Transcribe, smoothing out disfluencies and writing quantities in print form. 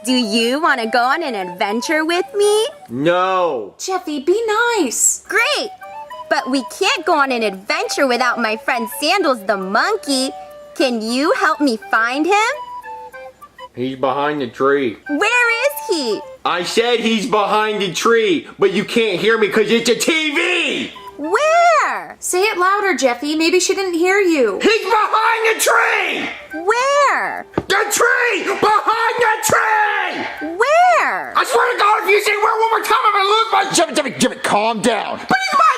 Do you want to go on an adventure with me? No. Jeffy, be nice. Great! But we can't go on an adventure without my friend Sandals the monkey. Can you help me find him? He's behind the tree. Where is he? I said he's behind the tree, but you can't hear me because it's a TV! Where? Say it louder, Jeffy. Maybe she didn't hear you. He's behind the tree! Where? The tree! Behind the tree! Where? I swear to God, if you say where one more time, I'm gonna lose my... Jimmy, calm down. But he's behind